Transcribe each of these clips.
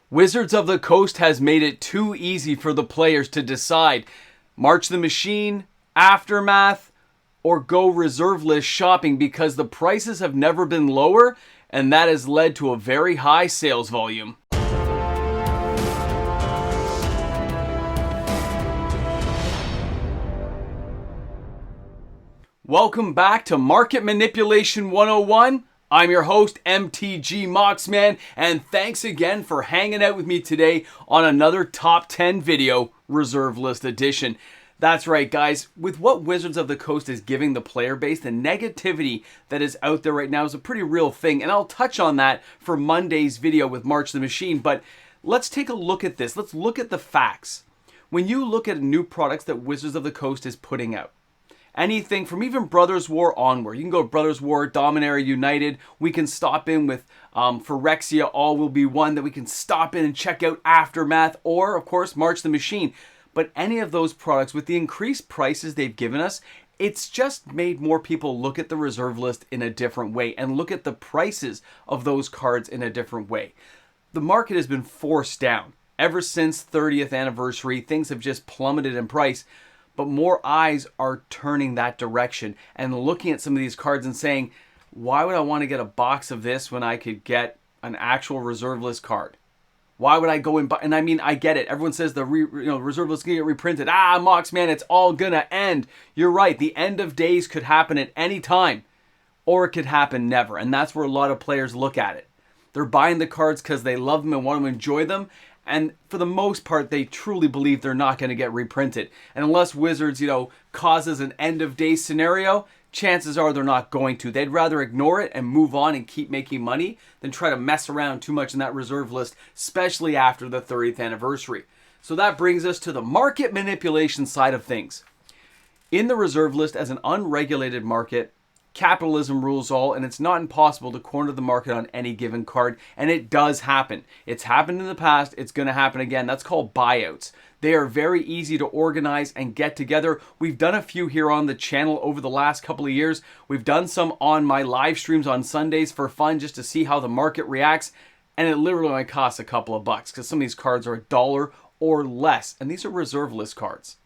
Wizards of the Coast has made it too easy for the players to decide March the Machine, Aftermath, or go reserve list shopping because the prices have never been lower, and that has led to a very high sales volume. Welcome back to Market Manipulation 101. I'm your host, MTG Moxman, and thanks again for hanging out with me today on another Top 10 video, Reserve List Edition. That's right, guys. With what Wizards of the Coast is giving the player base, the negativity that is out there right now is a pretty real thing, and I'll touch on that for Monday's video with March the Machine, but let's take a look at this. Let's look at the facts. When you look at new products that Wizards of the Coast is putting out, anything from even Brothers War onward. You can go Brothers War, Dominaria United. We can stop in with Phyrexia, All Will Be One, that we can stop in and check out Aftermath, or, of course, March the Machine. But any of those products, with the increased prices they've given us, it's just made more people look at the reserve list in a different way and look at the prices of those cards in a different way. The market has been forced down. Ever since 30th anniversary, things have just plummeted in price. But more eyes are turning that direction and looking at some of these cards and saying, why would I want to get a box of this when I could get an actual reserve list card? Why would I go and buy? And I mean, I get it. Everyone says the reserve list is going to get reprinted. Mox, man, it's all going to end. You're right. The end of days could happen at any time, or it could happen never. And that's where a lot of players look at it. They're buying the cards because they love them and want to enjoy them. And for the most part, they truly believe they're not going to get reprinted. And unless Wizards, causes an end of day scenario, chances are they're not going to. They'd rather ignore it and move on and keep making money than try to mess around too much in that reserve list, especially after the 30th anniversary. So that brings us to the market manipulation side of things. In the reserve list, as an unregulated market, capitalism rules all, and it's not impossible to corner the market on any given card, and it does happen. It's happened in the past, it's going to happen again. That's called buyouts. They are very easy to organize and get together. We've done a few here on the channel over the last couple of years. We've done some on my live streams on Sundays for fun, just to see how the market reacts, and it literally only costs a couple of bucks because some of these cards are $1 or less, and these are reserve list cards.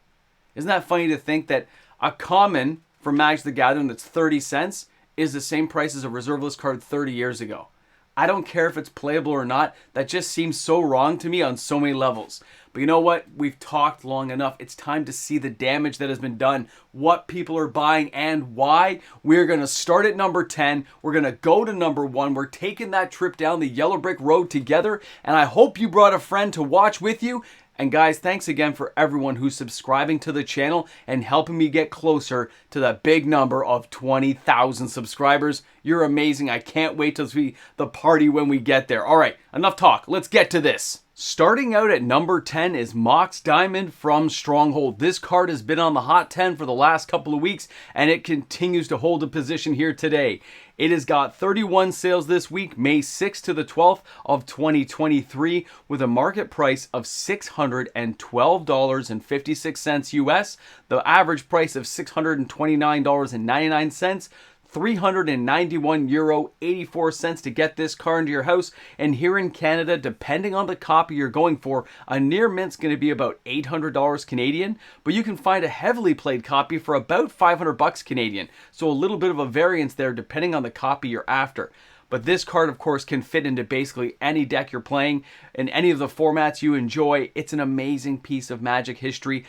Isn't that funny to think that a common for Magic the Gathering that's 30 cents is the same price as a reserve list card 30 years ago? I don't care if it's playable or not. That just seems so wrong to me on so many levels. But you know what? We've talked long enough. It's time to see the damage that has been done, what people are buying, and why. We're going to start at number 10. We're going to go to number 1. We're taking that trip down the yellow brick road together, and I hope you brought a friend to watch with you. And guys, thanks again for everyone who's subscribing to the channel and helping me get closer to that big number of 20,000 subscribers. You're amazing. I can't wait to see the party when we get there. All right, enough talk. Let's get to this. Starting out at number 10 is Mox Diamond from Stronghold. This card has been on the Hot 10 for the last couple of weeks, and it continues to hold a position here today. It has got 31 sales this week, May 6th to the 12th of 2023, with a market price of $612.56 US, the average price of $629.99, €391.84 to get this card into your house. And here in Canada, depending on the copy you're going for, a near mint's going to be about $800 Canadian, but you can find a heavily played copy for about $500 Canadian. So a little bit of a variance there depending on the copy you're after. But this card, of course, can fit into basically any deck you're playing in any of the formats you enjoy. It's an amazing piece of Magic history,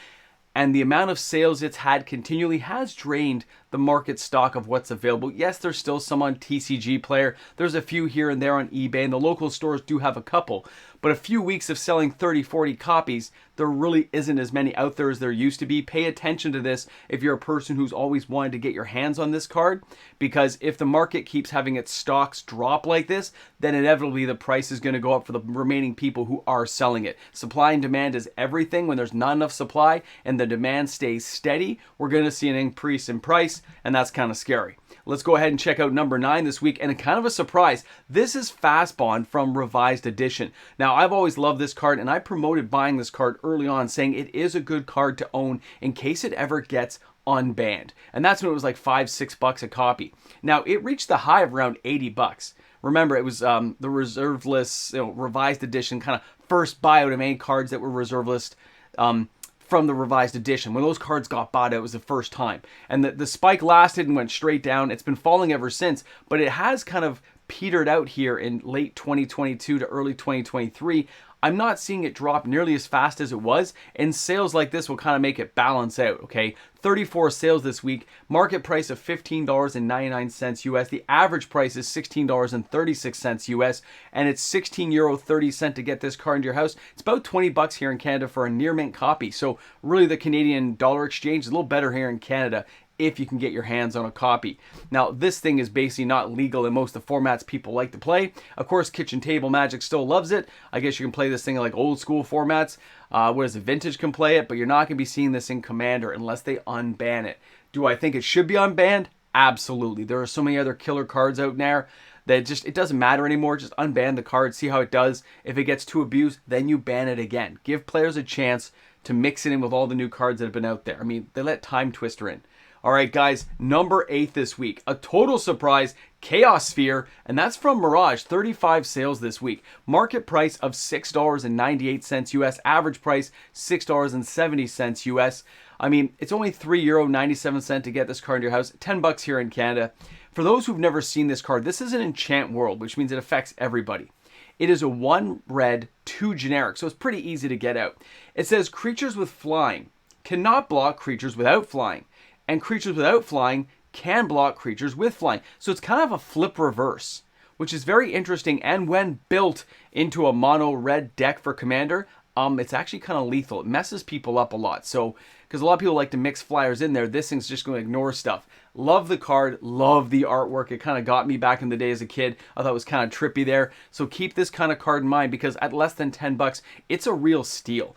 and the amount of sales it's had continually has drained the market stock of what's available. Yes, there's still some on TCG Player. There's a few here and there on eBay, and the local stores do have a couple. But a few weeks of selling 30, 40 copies, there really isn't as many out there as there used to be. Pay attention to this if you're a person who's always wanted to get your hands on this card, because if the market keeps having its stocks drop like this, then inevitably the price is going to go up for the remaining people who are selling it. Supply and demand is everything. When there's not enough supply and the demand stays steady, we're going to see an increase in price, and that's kind of scary. Let's go ahead and check out number 9 this week, and kind of a surprise. This is Fastbond from Revised Edition. Now, I've always loved this card, and I promoted buying this card early on, saying it is a good card to own in case it ever gets unbanned. And that's when it was like $5-6 a copy. Now, it reached the high of around $80. Remember, it was the reserve list, revised edition, kind of first buyout of any cards that were reserve list from the revised edition. When those cards got bought out, it was the first time. And the spike lasted and went straight down. It's been falling ever since, but it has kind of petered out here in late 2022 to early 2023. I'm not seeing it drop nearly as fast as it was, and sales like this will kind of make it balance out, okay? 34 sales this week, market price of $15.99 US. The average price is $16.36 US, and it's €16.30 to get this card into your house. It's about 20 bucks here in Canada for a near mint copy. So really the Canadian dollar exchange is a little better here in Canada if you can get your hands on a copy. Now, this thing is basically not legal in most of the formats people like to play. Of course, Kitchen Table Magic still loves it. I guess you can play this thing in like old school formats, whereas the Vintage can play it, but you're not going to be seeing this in Commander unless they unban it. Do I think it should be unbanned? Absolutely. There are so many other killer cards out there that just, it doesn't matter anymore. Just unban the card, see how it does. If it gets too abused, then you ban it again. Give players a chance to mix it in with all the new cards that have been out there. I mean, they let Time Twister in. All right, guys, number 8 this week. A total surprise, Chaos Sphere, and that's from Mirage. 35 sales this week. Market price of $6.98 US. Average price, $6.70 US. I mean, it's only €3.97 to get this card in your house. 10 bucks here in Canada. For those who've never seen this card, this is an enchant world, which means it affects everybody. It is a 1 red, 2 generic, so it's pretty easy to get out. It says creatures with flying cannot block creatures without flying, and creatures without flying can block creatures with flying. So it's kind of a flip reverse, which is very interesting. And when built into a mono red deck for Commander, it's actually kind of lethal. It messes people up a lot. So, because a lot of people like to mix flyers in there, this thing's just going to ignore stuff. Love the card, love the artwork. It kind of got me back in the day as a kid. I thought it was kind of trippy there. So keep this kind of card in mind, because at less than 10 bucks, it's a real steal.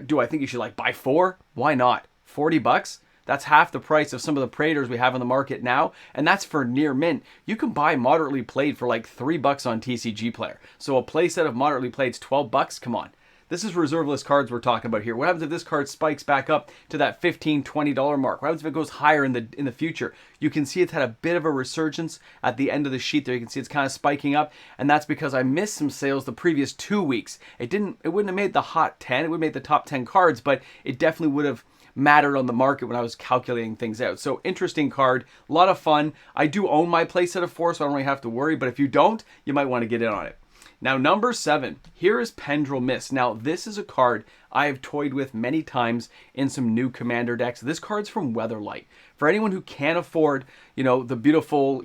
Do I think you should like buy 4? Why not? 40 bucks? That's half the price of some of the Praetors we have on the market now, and that's for near mint. You can buy Moderately Played for like 3 bucks on TCG Player. So a playset of Moderately Played's 12 bucks? Come on. This is reserve list cards we're talking about here. What happens if this card spikes back up to that $15, $20 mark? What happens if it goes higher in the future? You can see it's had a bit of a resurgence at the end of the sheet there. You can see it's kind of spiking up, and that's because I missed some sales the previous 2 weeks. It wouldn't have made the hot 10. It would have made the top 10 cards, but it definitely would have mattered on the market when I was calculating things out. So interesting card, a lot of fun. I do own my playset of 4, so I don't really have to worry, but if you don't, you might want to get in on it. Now, number 7, here is Pendril Mist. Now, this is a card I have toyed with many times in some new Commander decks. This card's from Weatherlight. For anyone who can't afford, the beautiful,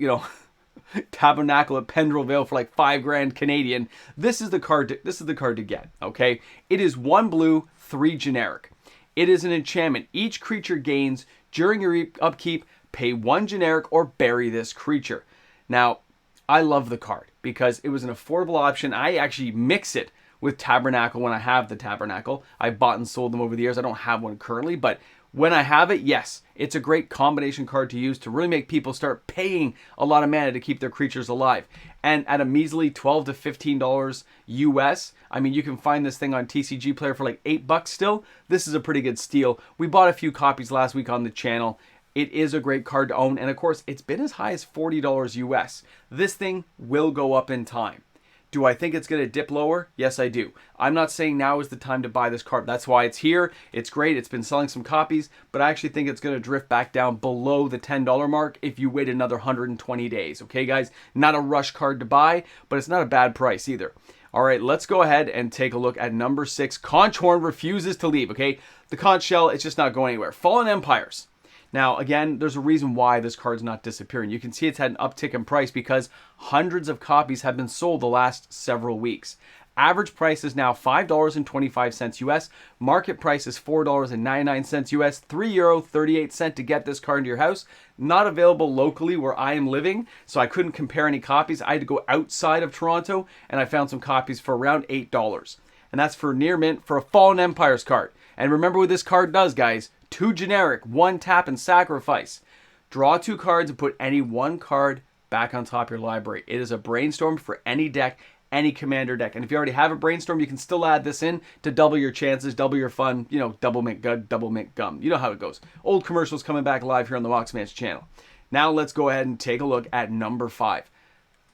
Tabernacle at Pendril Vale for like $5,000 Canadian, this is the card to get, okay? It is 1 blue, 3 generic. It is an enchantment. Each creature gains during your upkeep, pay 1 generic or bury this creature. Now, I love the card because it was an affordable option. I actually mix it with Tabernacle when I have the Tabernacle. I've bought and sold them over the years. I don't have one currently, but when I have it, yes, it's a great combination card to use to really make people start paying a lot of mana to keep their creatures alive. And at a measly $12 to $15 US, I mean, you can find this thing on TCG Player for like 8 bucks still. This is a pretty good steal. We bought a few copies last week on the channel. It is a great card to own, and of course, it's been as high as $40 US. This thing will go up in time. Do I think it's going to dip lower? Yes, I do. I'm not saying now is the time to buy this card. That's why it's here. It's great. It's been selling some copies, but I actually think it's going to drift back down below the $10 mark if you wait another 120 days. Okay, guys? Not a rush card to buy, but it's not a bad price either. All right, let's go ahead and take a look at number 6. Conch Horn refuses to leave, okay? The conch shell, it's just not going anywhere. Fallen Empires. Now, again, there's a reason why this card's not disappearing. You can see it's had an uptick in price because hundreds of copies have been sold the last several weeks. Average price is now $5.25 US. Market price is $4.99 US. €3.38 to get this card into your house. Not available locally where I am living, so I couldn't compare any copies. I had to go outside of Toronto, and I found some copies for around $8. And that's for near mint for a Fallen Empires card. And remember what this card does, guys. 2 generic, 1 tap and sacrifice. Draw 2 cards and put any 1 card back on top of your library. It is a brainstorm for any deck, any Commander deck. And if you already have a brainstorm, you can still add this in to double your chances, double your fun, double mint good, double mint gum. You know how it goes. Old commercials coming back live here on the Moxman's channel. Now let's go ahead and take a look at number 5.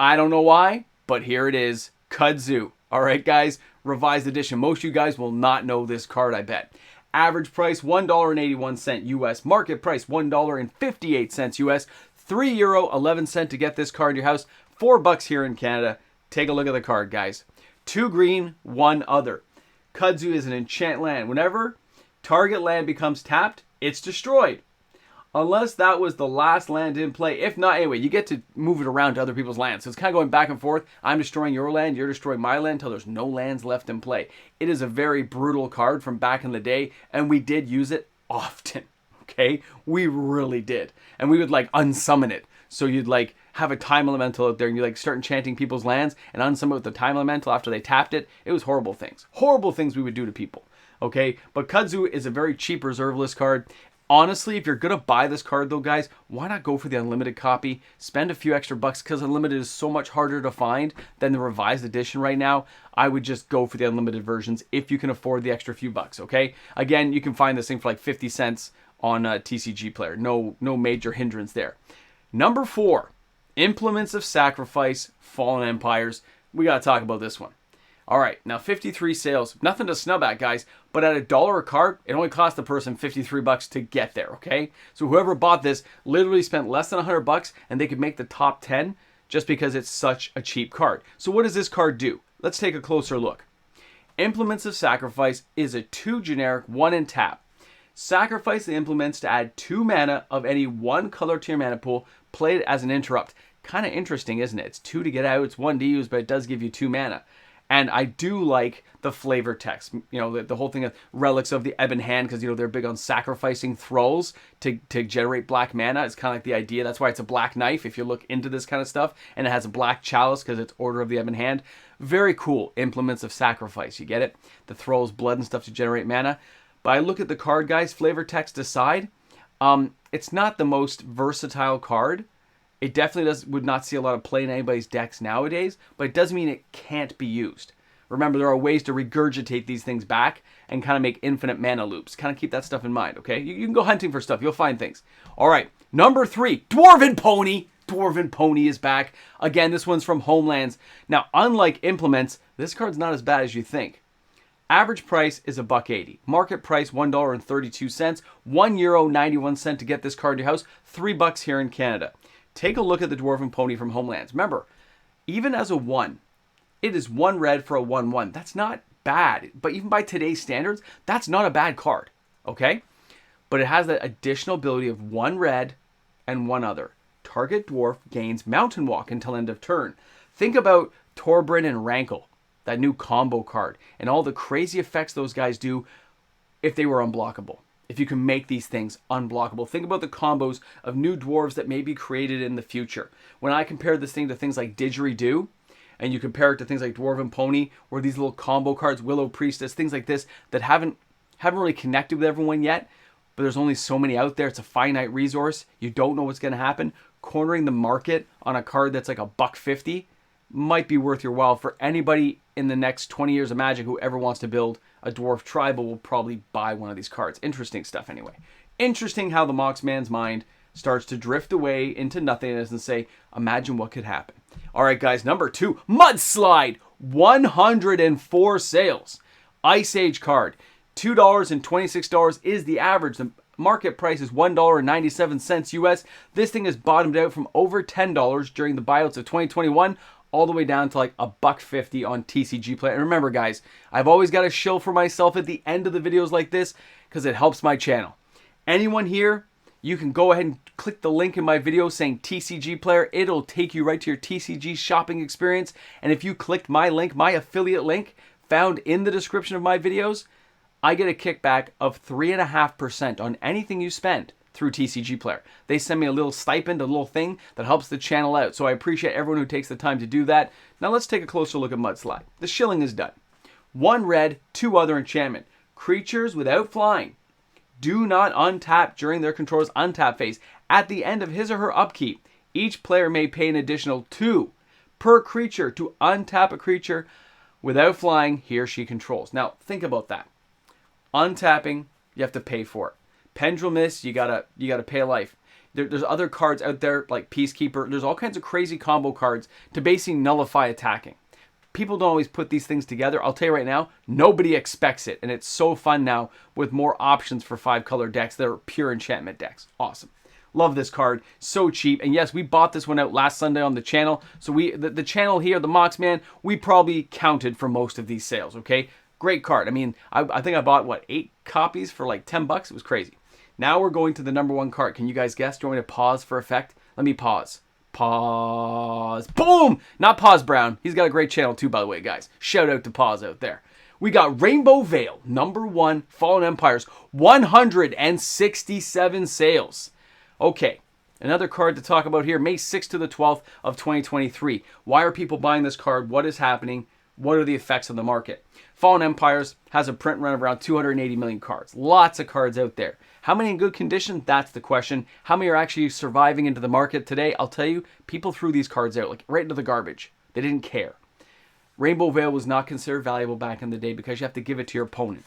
I don't know why, but here it is, Kudzu. All right, guys, revised edition. Most of you guys will not know this card, I bet. Average price, $1.81 US. Market price, $1.58 US. €3.11 to get this card in your house. $4 here in Canada. Take a look at the card, guys. 2 green, 1 other. Kudzu is an enchant land. Whenever target land becomes tapped, it's destroyed. Unless that was the last land in play. If not, anyway, you get to move it around to other people's lands. So it's kind of going back and forth. I'm destroying your land, you're destroying my land until there's no lands left in play. It is a very brutal card from back in the day, and we did use it often. Okay? We really did. And we would like unsummon it. So you'd like have a time elemental out there and you like start enchanting people's lands and unsummon it with the time elemental after they tapped it. It was horrible things. Horrible things we would do to people. Okay? But Kudzu is a very cheap reserve list card. Honestly, if you're going to buy this card though, guys, why not go for the unlimited copy? Spend a few extra bucks because unlimited is so much harder to find than the revised edition right now. I would just go for the unlimited versions if you can afford the extra few bucks, okay? Again, you can find this thing for like 50 cents on TCG Player. No major hindrance there. Number 4, Implements of Sacrifice, Fallen Empires. We got to talk about this one. All right, now 53 sales. Nothing to snub at, guys, but at $1 a card, it only cost the person 53 bucks to get there, okay? So whoever bought this literally spent less than 100 bucks and they could make the top 10 just because it's such a cheap card. So what does this card do? Let's take a closer look. Implements of Sacrifice is a 2 generic, 1 in tap. Sacrifice the implements to add 2 mana of any 1 color to your mana pool, play it as an interrupt. Kind of interesting, isn't it? It's 2 to get out, it's 1 to use, but it does give you 2 mana. And I do like the flavor text, you know, the whole thing of relics of the Ebon Hand, because, you know, they're big on sacrificing thralls to generate black mana. It's kind of like the idea. That's why it's a black knife, if you look into this kind of stuff. And it has a black chalice because it's Order of the Ebon Hand. Very cool. Implements of Sacrifice. You get it? The thrall's blood and stuff to generate mana. But I look at the card, guys, flavor text aside. It's not the most versatile card. It definitely would not see a lot of play in anybody's decks nowadays, but it doesn't mean it can't be used. Remember, there are ways to regurgitate these things back and kind of make infinite mana loops. Kind of keep that stuff in mind, okay? You can go hunting for stuff. You'll find things. All right, number 3, Dwarven Pony. Dwarven Pony is back. Again, this one's from Homelands. Now, unlike Implements, this card's not as bad as you think. Average price is $1.80. Market price $1.32. €1.91 to get this card in your house. $3 here in Canada. Take a look at the Dwarven Pony from Homelands. Remember, even as a 1, it is 1 red for a 1/1. That's not bad. But even by today's standards, that's not a bad card. Okay? But it has that additional ability of 1 red and 1 other. Target dwarf gains Mountain Walk until end of turn. Think about Torbrin and Rankle, that new combo card, and all the crazy effects those guys do if they were unblockable. If you can make these things unblockable. Think about the combos of new dwarves that may be created in the future. When I compare this thing to things like Didgeridoo, and you compare it to things like Dwarven Pony, or these little combo cards, Willow Priestess, things like this that haven't really connected with everyone yet, but there's only so many out there. It's a finite resource. You don't know what's going to happen. Cornering the market on a card that's like $1.50 might be worth your while for anybody in the next 20 years of Magic who ever wants to build a dwarf tribal will probably buy one of these cards. Interesting stuff anyway. Interesting how the Moxman's mind starts to drift away into nothingness and say, imagine what could happen. All right, guys, number 2, Mudslide. 104 sales. Ice Age card. $2 and $26 is the average. The market price is $1.97 US. This thing has bottomed out from over $10 during the buyouts of 2021 all the way down to like $1.50 on TCG Player. And remember, guys, I've always got a shill for myself at the end of the videos like this because it helps my channel. Anyone here, you can go ahead and click the link in my video saying TCG Player. It'll take you right to your TCG shopping experience. And if you clicked my link, my affiliate link found in the description of my videos, I get a kickback of 3.5% on anything you spend through TCG Player. They send me a little stipend, a little thing that helps the channel out. So I appreciate everyone who takes the time to do that. Now let's take a closer look at Mudslide. The shilling is done. 1 red, 2 other enchantment. Creatures without flying do not untap during their controller's untap phase. At the end of his or her upkeep, each player may pay an additional 2 per creature to untap a creature without flying he or she controls. Now think about that. Untapping, you have to pay for it. Pendril Mist, you gotta pay a life. There's other cards out there like Peacekeeper. There's all kinds of crazy combo cards to basically nullify attacking. People don't always put these things together. I'll tell you right now, nobody expects it. And it's so fun now with more options for 5-color decks that are pure enchantment decks. Awesome. Love this card. So cheap. And yes, we bought this one out last Sunday on the channel. So the channel here, the Moxman, we probably counted for most of these sales, okay? Great card. I mean, I think I bought, what, 8 copies for like 10 bucks? It was crazy. Now we're going to the number 1 card. Can you guys guess? Do you want me to pause for effect? Let me pause. Pause. Boom! Not Pause Brown. He's got a great channel too, by the way, guys. Shout out to Pause out there. We got Rainbow Veil, number 1, Fallen Empires, 167 sales. Okay, another card to talk about here, May 6th to the 12th of 2023. Why are people buying this card? What is happening? What are the effects on the market? Fallen Empires has a print run of around 280 million cards. Lots of cards out there. How many in good condition? That's the question. How many are actually surviving into the market today? I'll tell you, people threw these cards out, like right into the garbage. They didn't care. Rainbow Veil was not considered valuable back in the day because you have to give it to your opponent.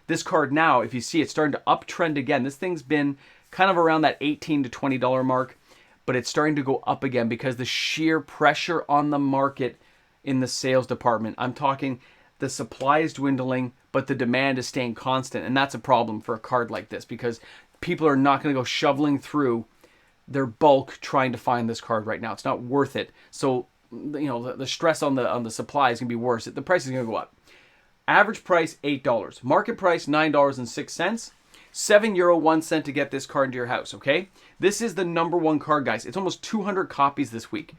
This card now, if you see, it's starting to uptrend again. This thing's been kind of around that $18 to $20 mark, but it's starting to go up again because the sheer pressure on the market in the sales department. I'm talking the supply is dwindling, but the demand is staying constant. And that's a problem for a card like this because people are not going to go shoveling through their bulk trying to find this card right now. It's not worth it. So, you know, the stress on the supply is going to be worse. The price is going to go up. Average price, $8. Market price, $9.06. €7.01 to get this card into your house, okay? This is the number 1 card, guys. It's almost 200 copies this week.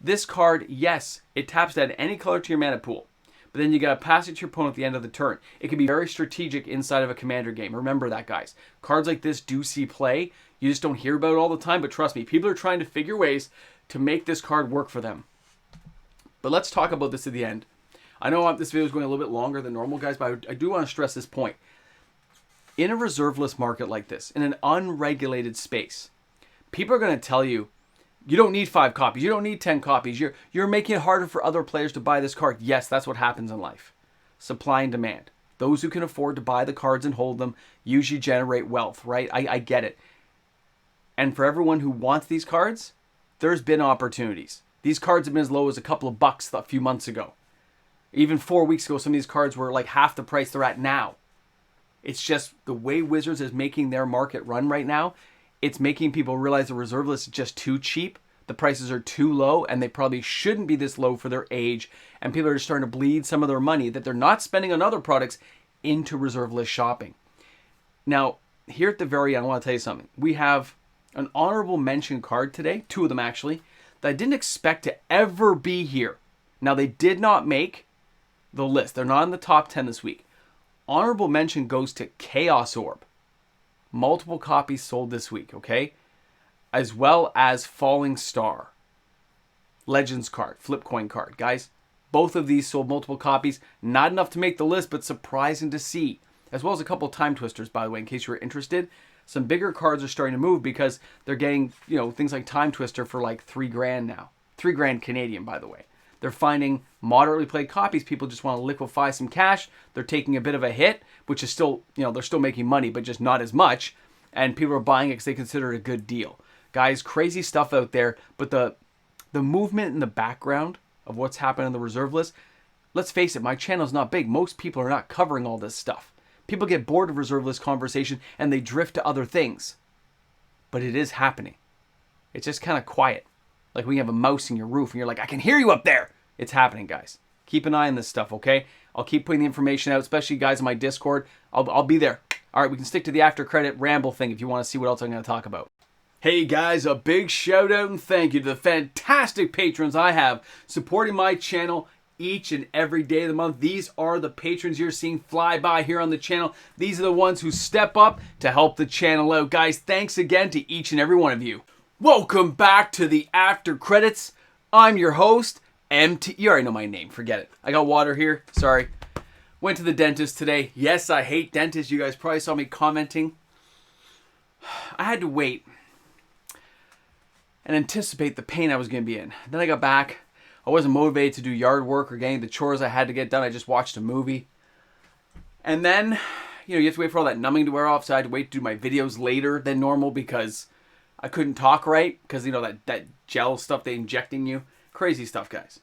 This card, yes, it taps to add any color to your mana pool. But then you got to pass it to your opponent at the end of the turn. It can be very strategic inside of a commander game. Remember that, guys. Cards like this do see play. You just don't hear about it all the time, but trust me, people are trying to figure ways to make this card work for them. But let's talk about this at the end. I know this video is going a little bit longer than normal, guys, but I do want to stress this point. In a reserve list market like this, in an unregulated space, people are going to tell you, you don't need 5 copies. You don't need 10 copies. You're making it harder for other players to buy this card. Yes, that's what happens in life. Supply and demand. Those who can afford to buy the cards and hold them usually generate wealth, right? I get it. And for everyone who wants these cards, there's been opportunities. These cards have been as low as a couple of bucks a few months ago. Even 4 weeks ago, some of these cards were like half the price they're at now. It's just the way Wizards is making their market run right now. It's making people realize the reserve list is just too cheap. The prices are too low, and they probably shouldn't be this low for their age. And people are just starting to bleed some of their money that they're not spending on other products into reserve list shopping. Now, here at the very end, I want to tell you something. We have an honorable mention card today, 2 of them actually, that I didn't expect to ever be here. Now, they did not make the list. They're not in the top 10 this week. Honorable mention goes to Chaos Orb. Multiple copies sold this week, okay? As well as Falling Star. Legends card, flip coin card. Guys, both of these sold multiple copies. Not enough to make the list, but surprising to see. As well as a couple Time Twisters, by the way, in case you were interested. Some bigger cards are starting to move because they're getting, you know, things like Time Twister for like $3,000 now. $3,000 Canadian, by the way. They're finding moderately played copies. People just want to liquefy some cash. They're taking a bit of a hit, which is still, you know, they're still making money, but just not as much. And people are buying it because they consider it a good deal. Guys, crazy stuff out there. But the movement in the background of what's happening in the reserve list, let's face it, my channel's not big. Most people are not covering all this stuff. People get bored of reserve list conversation and they drift to other things. But it is happening. It's just kind of quiet. Like when you have a mouse in your roof and you're like, I can hear you up there. It's happening, guys. Keep an eye on this stuff, okay? I'll keep putting the information out, especially guys in my Discord. I'll be there. All right, we can stick to the after credit ramble thing if you want to see what else I'm going to talk about. Hey guys, a big shout out and thank you to the fantastic patrons I have supporting my channel each and every day of the month. These are the patrons you're seeing fly by here on the channel. These are the ones who step up to help the channel out. Guys, thanks again to each and every one of you. Welcome back to the after credits. I'm your host, MT. You already know my name. Forget it. I got water here. Sorry. Went to the dentist today. Yes, I hate dentists. You guys probably saw me commenting. I had to wait and anticipate the pain I was going to be in. Then I got back. I wasn't motivated to do yard work or getting the chores I had to get done. I just watched a movie. And then, you have to wait for all that numbing to wear off, so I had to wait to do my videos later than normal because I couldn't talk right because, you know, that gel stuff they injecting you. Crazy stuff, guys.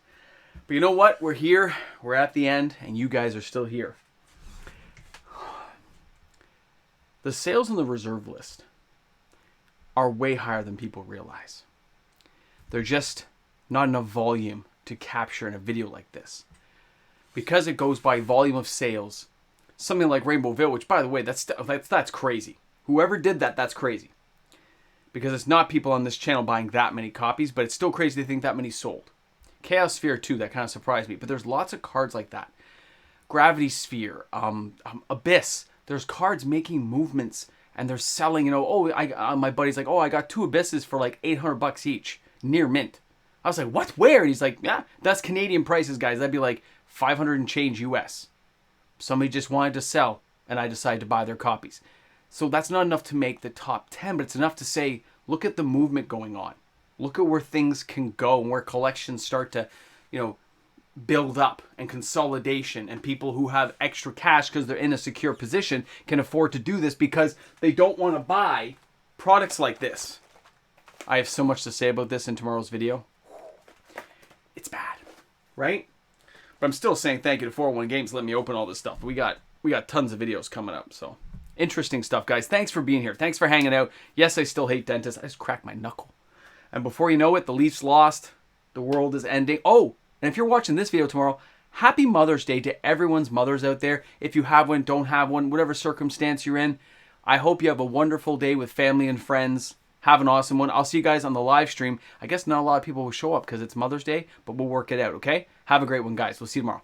But you know what? We're here. We're at the end, and you guys are still here. The sales on the reserve list are way higher than people realize. They're just not enough volume to capture in a video like this. Because it goes by volume of sales, something like Rainbow Veil, which, by the way, that's crazy. Whoever did that, that's crazy. Because it's not people on this channel buying that many copies, but it's still crazy to think that many sold. Chaos Sphere too, that kind of surprised me. But there's lots of cards like that. Gravity Sphere, Abyss. There's cards making movements and they're selling, you know, oh, my buddy's like, oh, I got 2 Abysses for like $800 each, near mint. I was like, what? Where? And he's like, yeah, that's Canadian prices, guys. That'd be like 500 and change US. Somebody just wanted to sell and I decided to buy their copies. So that's not enough to make the top 10, but it's enough to say, look at the movement going on. Look at where things can go and where collections start to, you know, build up and consolidation, and people who have extra cash because they're in a secure position can afford to do this because they don't want to buy products like this. I have so much to say about this in tomorrow's video. It's bad, right? But I'm still saying thank you to 401 Games for letting me open all this stuff. We got tons of videos coming up, so interesting stuff, guys. Thanks for being here. Thanks for hanging out. Yes, I still hate dentists. I just cracked my knuckle. And before you know it, the Leafs lost. The world is ending. Oh, and if you're watching this video tomorrow, happy Mother's Day to everyone's mothers out there. If you have one, don't have one, whatever circumstance you're in, I hope you have a wonderful day with family and friends. Have an awesome one. I'll see you guys on the live stream. I guess not a lot of people will show up because it's Mother's Day, but we'll work it out, okay? Have a great one, guys. We'll see you tomorrow.